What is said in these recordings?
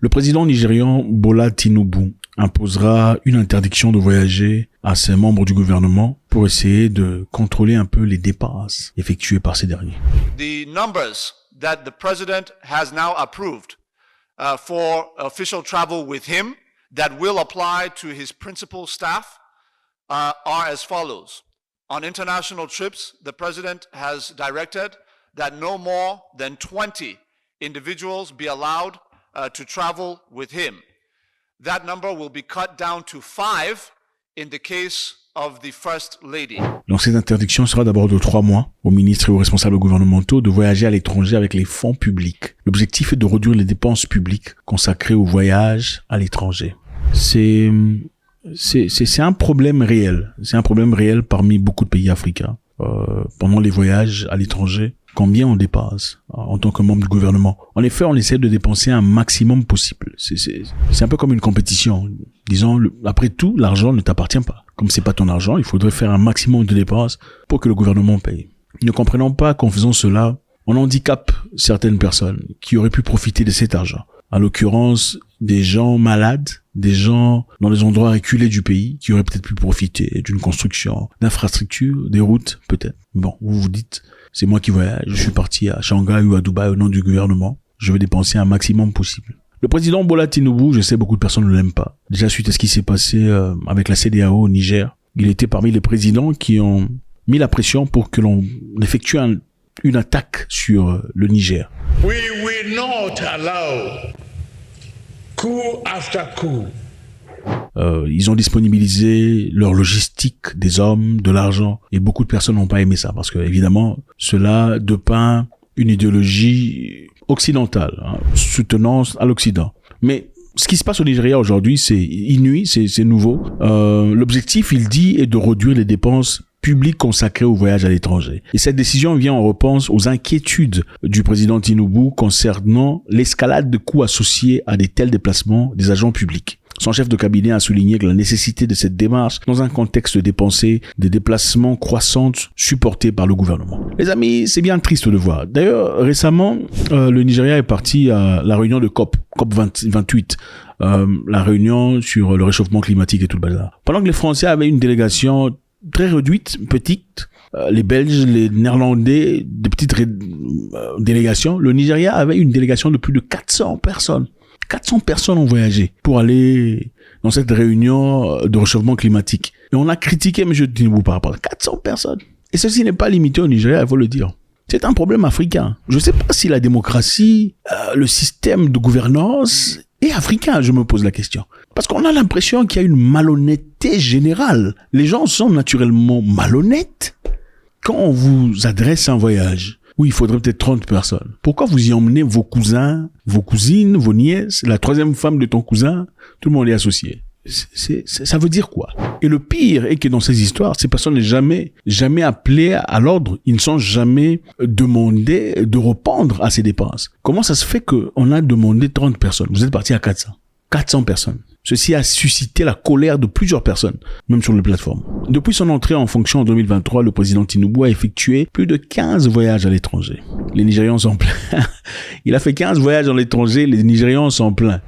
Le président nigérian Bola Tinubu imposera une interdiction de voyager à ses membres du gouvernement pour essayer de contrôler un peu les dépenses effectuées par ces derniers. The numbers that the president has now approved for official travel with him that will apply to his principal staff are as follows. On international trips, the president has directed that no more than 20 individuals be allowed to travel with him. That number will be cut down to 5 in the case of the First Lady. Donc cette interdiction sera d'abord de 3 mois aux ministres et aux responsables gouvernementaux de voyager à l'étranger avec les fonds publics. L'objectif est de réduire les dépenses publiques consacrées au voyage à l'étranger. C'est un problème réel. C'est un problème réel parmi beaucoup de pays africains. Pendant les voyages à l'étranger, combien on dépasse en tant que membre du gouvernement. En effet, on essaie de dépenser un maximum possible. C'est un peu comme une compétition. Disons, après tout, l'argent ne t'appartient pas. Comme c'est pas ton argent, il faudrait faire un maximum de dépenses pour que le gouvernement paye. Ne comprenons pas qu'en faisant cela, on handicape certaines personnes qui auraient pu profiter de cet argent. En l'occurrence, des gens malades, des gens dans les endroits reculés du pays qui auraient peut-être pu profiter d'une construction, d'infrastructures, des routes, peut-être. Bon, vous vous dites, c'est moi qui voyage, je suis parti à Shanghai ou à Dubaï au nom du gouvernement, je vais dépenser un maximum possible. Le président Bola Tinubu, je sais beaucoup de personnes ne l'aiment pas. Déjà suite à ce qui s'est passé avec la CEDEAO au Niger, il était parmi les présidents qui ont mis la pression pour que l'on effectue une attaque sur le Niger. We will not allow coup after coup. Ils ont disponibilisé leur logistique, des hommes, de l'argent, et beaucoup de personnes n'ont pas aimé ça parce que évidemment cela dépeint une idéologie occidentale, soutenant à l'Occident. Mais ce qui se passe au Nigeria aujourd'hui, c'est inouï, c'est nouveau. L'objectif, il dit, est de réduire les dépenses publiques consacrées au voyage à l'étranger. Et cette décision vient en réponse aux inquiétudes du président Tinubu concernant l'escalade de coûts associés à des tels déplacements des agents publics. Son chef de cabinet a souligné que la nécessité de cette démarche dans un contexte de dépenser des déplacements croissantes supportés par le gouvernement. Les amis, c'est bien triste de voir. D'ailleurs, récemment, le Nigeria est parti à la réunion de COP 28, la réunion sur le réchauffement climatique et tout le bazar. Pendant que les Français avaient une délégation très réduite, petite, les Belges, les Néerlandais, des petites délégations, le Nigeria avait une délégation de plus de 400 personnes. 400 personnes ont voyagé pour aller dans cette réunion de réchauffement climatique. Et on a critiqué M. Tinubu par rapport à 400 personnes. Et ceci n'est pas limité au Nigeria, il faut le dire. C'est un problème africain. Je ne sais pas si la démocratie, le système de gouvernance est africain, je me pose la question. Parce qu'on a l'impression qu'il y a une malhonnêteté générale. Les gens sont naturellement malhonnêtes. Quand on vous adresse un voyage, oui, il faudrait peut-être 30 personnes. Pourquoi vous y emmenez vos cousins, vos cousines, vos nièces, la troisième femme de ton cousin? Tout le monde est associé. Ça veut dire quoi? Et le pire est que dans ces histoires, ces personnes n'est jamais appelées à l'ordre. Ils ne sont jamais demandés de répondre à ces dépenses. Comment ça se fait qu'on a demandé 30 personnes? Vous êtes parti à 400. 400 personnes. Ceci a suscité la colère de plusieurs personnes, même sur les plateformes. Depuis son entrée en fonction en 2023, le président Tinubu a effectué plus de 15 voyages à l'étranger. Les Nigérians sont pleins. Il a fait 15 voyages à l'étranger, les Nigérians sont pleins.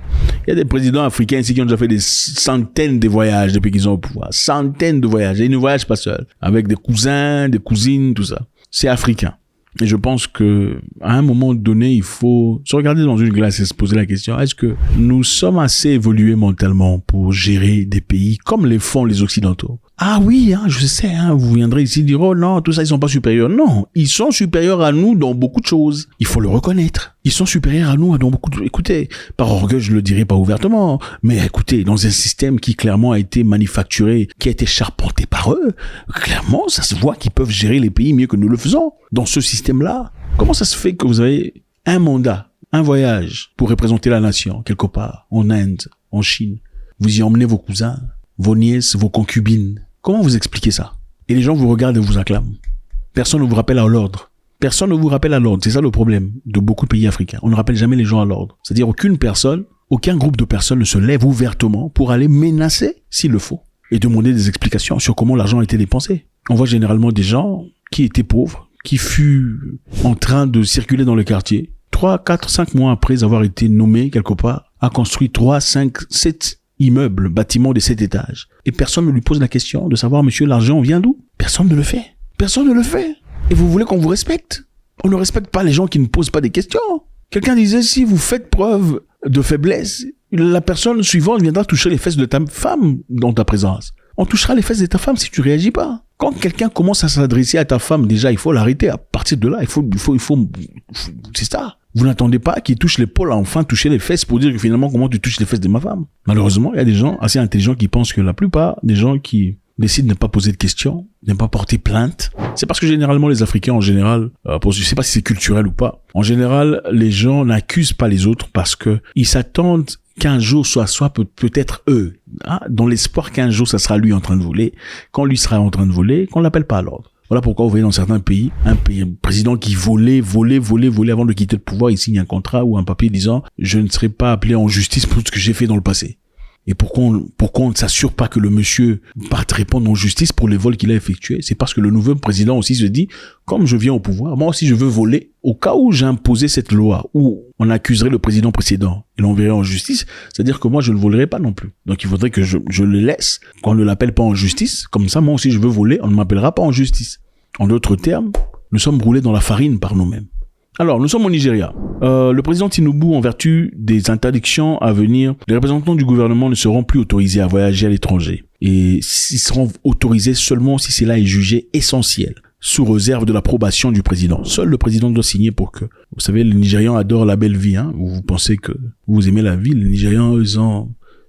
Il y a des présidents africains ici qui ont déjà fait des centaines de voyages depuis qu'ils ont au pouvoir. Centaines de voyages. Et ils ne voyagent pas seuls. Avec des cousins, des cousines, tout ça. C'est africain. Et je pense que à un moment donné, il faut se regarder dans une glace et se poser la question, est-ce que nous sommes assez évolués mentalement pour gérer des pays comme les font les Occidentaux? Ah oui, je sais, vous viendrez ici dire, oh non, tout ça, ils sont pas supérieurs. Non, ils sont supérieurs à nous dans beaucoup de choses. Il faut le reconnaître. Ils sont supérieurs à nous dans beaucoup de choses. Écoutez, par orgueil, je le dirai pas ouvertement, mais écoutez, dans un système qui clairement a été manufacturé, qui a été charpenté par eux, clairement, ça se voit qu'ils peuvent gérer les pays mieux que nous le faisons. Dans ce système-là, comment ça se fait que vous avez un mandat, un voyage pour représenter la nation, quelque part, en Inde, en Chine? Vous y emmenez vos cousins, vos nièces, vos concubines. Comment vous expliquez ça? Et les gens vous regardent et vous acclament. Personne ne vous rappelle à l'ordre. Personne ne vous rappelle à l'ordre. C'est ça le problème de beaucoup de pays africains. On ne rappelle jamais les gens à l'ordre. C'est-à-dire aucune personne, aucun groupe de personnes ne se lève ouvertement pour aller menacer, s'il le faut, et demander des explications sur comment l'argent a été dépensé. On voit généralement des gens qui étaient pauvres, qui fut en train de circuler dans le quartier, 3, 4, 5 mois après avoir été nommés quelque part, a construit 3, 5, 7 immeubles, bâtiments de 7 étages. Et personne ne lui pose la question de savoir, monsieur, l'argent vient d'où? Personne ne le fait. Personne ne le fait. Et vous voulez qu'on vous respecte? On ne respecte pas les gens qui ne posent pas des questions. Quelqu'un disait, si vous faites preuve de faiblesse, la personne suivante viendra toucher les fesses de ta femme dans ta présence. On touchera les fesses de ta femme si tu réagis pas. Quand quelqu'un commence à s'adresser à ta femme, déjà, il faut l'arrêter. À partir de là, il faut, c'est ça. Vous n'attendez pas qu'il touche l'épaule à enfin toucher les fesses pour dire que finalement, comment tu touches les fesses de ma femme? Malheureusement, il y a des gens assez intelligents qui pensent que la plupart des gens qui décident de ne pas poser de questions, de ne pas porter plainte, c'est parce que généralement, les Africains, en général, je sais pas si c'est culturel ou pas, en général, les gens n'accusent pas les autres parce que ils s'attendent qu'un jour soit peut-être eux, hein, dans l'espoir qu'un jour ça sera lui en train de voler, quand lui sera en train de voler, qu'on l'appelle pas à l'ordre. Voilà pourquoi vous voyez dans certains pays, un président qui volait avant de quitter le pouvoir, il signe un contrat ou un papier disant « Je ne serai pas appelé en justice pour ce que j'ai fait dans le passé ». Et pourquoi on ne s'assure pas que le monsieur parte répondre en justice pour les vols qu'il a effectués? C'est parce que le nouveau président aussi se dit, comme je viens au pouvoir, moi aussi je veux voler. Au cas où j'ai imposé cette loi, où on accuserait le président précédent et l'enverrait en justice, c'est-à-dire que moi je ne volerai pas non plus. Donc il faudrait que je le laisse, qu'on ne l'appelle pas en justice. Comme ça, moi aussi je veux voler, on ne m'appellera pas en justice. En d'autres termes, nous sommes roulés dans la farine par nous-mêmes. Alors, nous sommes au Nigeria. Le président Tinubu, en vertu des interdictions à venir, les représentants du gouvernement ne seront plus autorisés à voyager à l'étranger. Et ils seront autorisés seulement si cela est jugé essentiel, sous réserve de l'approbation du président. Seul le président doit signer pour que... Vous savez, les Nigérians adorent la belle vie, hein. Vous pensez que vous aimez la vie, les Nigérians,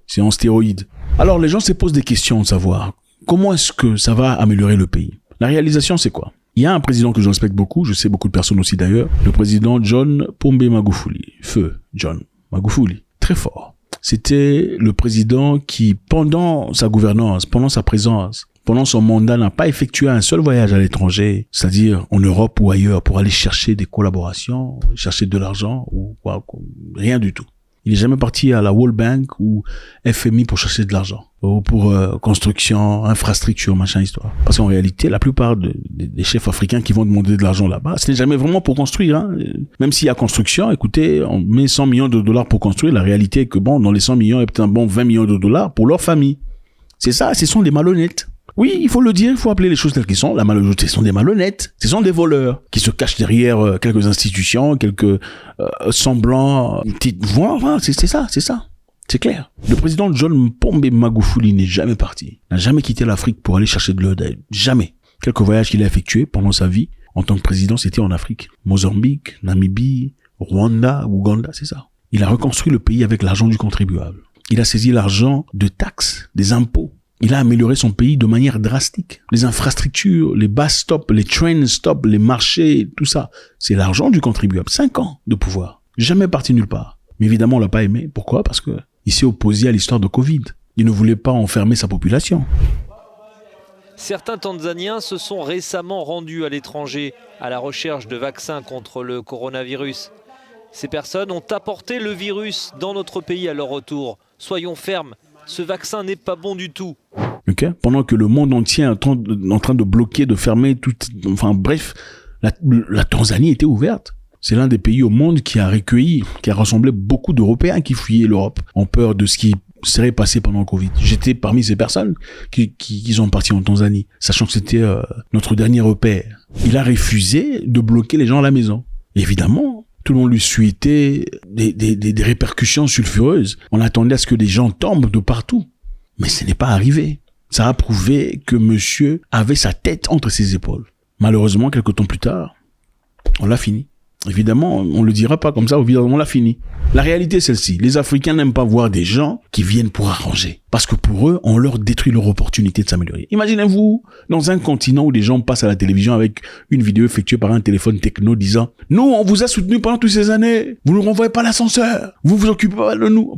c'est en stéroïdes. Alors, les gens se posent des questions de savoir comment est-ce que ça va améliorer le pays. La réalisation, c'est quoi? Il y a un président que je respecte beaucoup, je sais beaucoup de personnes aussi d'ailleurs, le président John Pombe Magufuli. Feu John Magufuli. Très fort. C'était le président qui, pendant sa gouvernance, pendant sa présence, pendant son mandat, n'a pas effectué un seul voyage à l'étranger, c'est-à-dire en Europe ou ailleurs, pour aller chercher des collaborations, chercher de l'argent ou quoi, rien du tout. Il n'est jamais parti à la World Bank ou FMI pour chercher de l'argent. Ou pour construction, infrastructure, machin, histoire. Parce qu'en réalité, la plupart des chefs africains qui vont demander de l'argent là-bas, ce n'est jamais vraiment pour construire. Hein. Même s'il y a construction, écoutez, on met 100 millions de dollars pour construire. La réalité est que bon, dans les 100 millions, il y a peut-être un bon 20 millions de dollars pour leur famille. C'est ça, ce sont des malhonnêtes. Oui, il faut le dire, il faut appeler les choses telles qu'elles sont. La malhonnêteté, ce sont des malhonnêtes. Ce sont des voleurs qui se cachent derrière quelques institutions, quelques semblants. Voilà, c'est ça. C'est clair. Le président John Pombe Magufuli n'est jamais parti. N'a jamais quitté l'Afrique pour aller chercher de l'aide. Jamais. Quelques voyages qu'il a effectués pendant sa vie en tant que président, c'était en Afrique. Mozambique, Namibie, Rwanda, Ouganda, c'est ça. Il a reconstruit le pays avec l'argent du contribuable. Il a saisi l'argent de taxes, des impôts. Il a amélioré son pays de manière drastique. Les infrastructures, les bus stops, les train stops, les marchés, tout ça. C'est l'argent du contribuable. 5 ans de pouvoir. Jamais parti nulle part. Mais évidemment, on l'a pas aimé. Pourquoi? Parce que il s'est opposé à l'histoire de Covid. Il ne voulait pas enfermer sa population. Certains Tanzaniens se sont récemment rendus à l'étranger à la recherche de vaccins contre le coronavirus. Ces personnes ont apporté le virus dans notre pays à leur retour. Soyons fermes, ce vaccin n'est pas bon du tout. Okay. Pendant que le monde entier est en train de bloquer, de fermer, la Tanzanie était ouverte. C'est l'un des pays au monde qui a rassemblé beaucoup d'Européens qui fuyaient l'Europe en peur de ce qui serait passé pendant le Covid. J'étais parmi ces personnes qui sont parties en Tanzanie, sachant que c'était notre dernier repère. Il a refusé de bloquer les gens à la maison. Évidemment, tout le monde lui souhaitait des répercussions sulfureuses. On attendait à ce que des gens tombent de partout. Mais ce n'est pas arrivé. Ça a prouvé que monsieur avait sa tête entre ses épaules. Malheureusement, quelques temps plus tard, on l'a fini. Évidemment, on le dira pas comme ça, on l'a fini. La réalité est celle-ci. Les Africains n'aiment pas voir des gens qui viennent pour arranger. Parce que pour eux, on leur détruit leur opportunité de s'améliorer. Imaginez-vous, dans un continent où des gens passent à la télévision avec une vidéo effectuée par un téléphone techno disant « Nous, on vous a soutenu pendant toutes ces années. Vous ne renvoyez pas l'ascenseur. Vous vous occupez pas de nous. »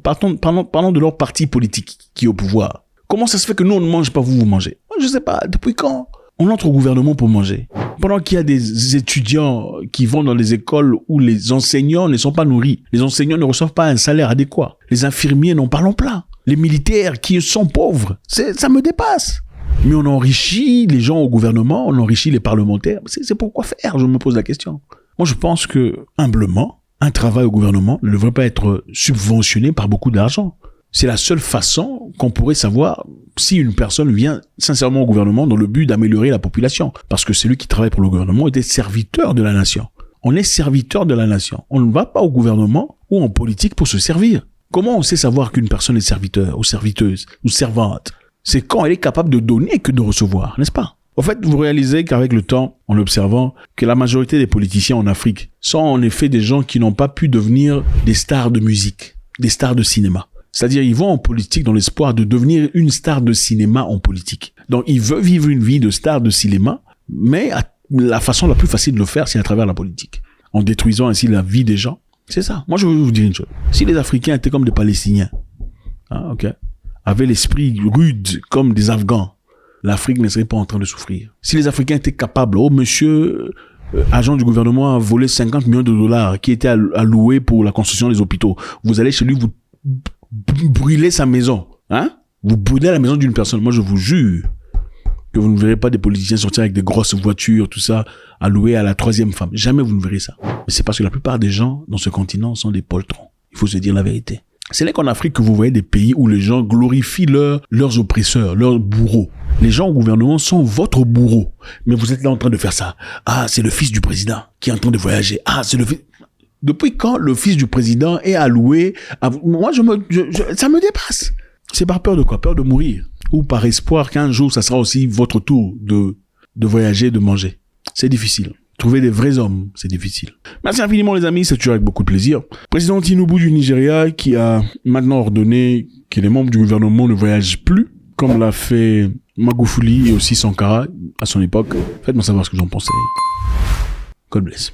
Parlons de leur parti politique qui est au pouvoir. Comment ça se fait que nous, on ne mange pas, vous mangez? Moi, je sais pas. Depuis quand on entre au gouvernement pour manger? Pendant qu'il y a des étudiants qui vont dans les écoles où les enseignants ne sont pas nourris. Les enseignants ne reçoivent pas un salaire adéquat. Les infirmiers n'en parlons pas. Les militaires qui sont pauvres. Ça me dépasse. Mais on enrichit les gens au gouvernement, on enrichit les parlementaires. C'est pourquoi faire, je me pose la question. Moi, je pense que, humblement, un travail au gouvernement ne devrait pas être subventionné par beaucoup d'argent. C'est la seule façon qu'on pourrait savoir si une personne vient sincèrement au gouvernement dans le but d'améliorer la population. Parce que celui qui travaille pour le gouvernement est serviteur de la nation. On est serviteur de la nation. On ne va pas au gouvernement ou en politique pour se servir. Comment on sait savoir qu'une personne est serviteur ou serviteuse ou servante? C'est quand elle est capable de donner que de recevoir, n'est-ce pas? En fait, vous réalisez qu'avec le temps, en observant, que la majorité des politiciens en Afrique sont en effet des gens qui n'ont pas pu devenir des stars de musique, des stars de cinéma. C'est-à-dire, ils vont en politique dans l'espoir de devenir une star de cinéma en politique. Donc, ils veulent vivre une vie de star de cinéma, mais la façon la plus facile de le faire, c'est à travers la politique. En détruisant ainsi la vie des gens. C'est ça. Moi, je veux vous dire une chose. Si les Africains étaient comme des Palestiniens, avaient l'esprit rude comme des Afghans, l'Afrique ne serait pas en train de souffrir. Si les Africains étaient capables, monsieur, agent du gouvernement a volé 50 millions de dollars qui étaient alloués pour la construction des hôpitaux. Vous allez chez lui, vous brûlez sa maison. Vous brûlez la maison d'une personne. Moi, je vous jure que vous ne verrez pas des politiciens sortir avec des grosses voitures, tout ça, allouées à la troisième femme. Jamais vous ne verrez ça. Mais c'est parce que la plupart des gens dans ce continent sont des poltrons. Il faut se dire la vérité. Ce n'est qu'en Afrique que vous voyez des pays où les gens glorifient leurs oppresseurs, leurs bourreaux. Les gens au gouvernement sont votre bourreau. Mais vous êtes là en train de faire ça. Ah, c'est le fils du président qui est en train de voyager. Ah, c'est le fils... Depuis quand le fils du président est alloué à... Moi, ça me dépasse. C'est par peur de quoi? Peur de mourir. Ou par espoir qu'un jour, ça sera aussi votre tour de voyager, de manger. C'est difficile. Trouver des vrais hommes, c'est difficile. Merci infiniment les amis, c'est toujours avec beaucoup de plaisir. Président Tinubu du Nigeria qui a maintenant ordonné que les membres du gouvernement ne voyagent plus, comme l'a fait Magufuli et aussi Sankara à son époque. Faites-moi savoir ce que vous en pensez. God bless.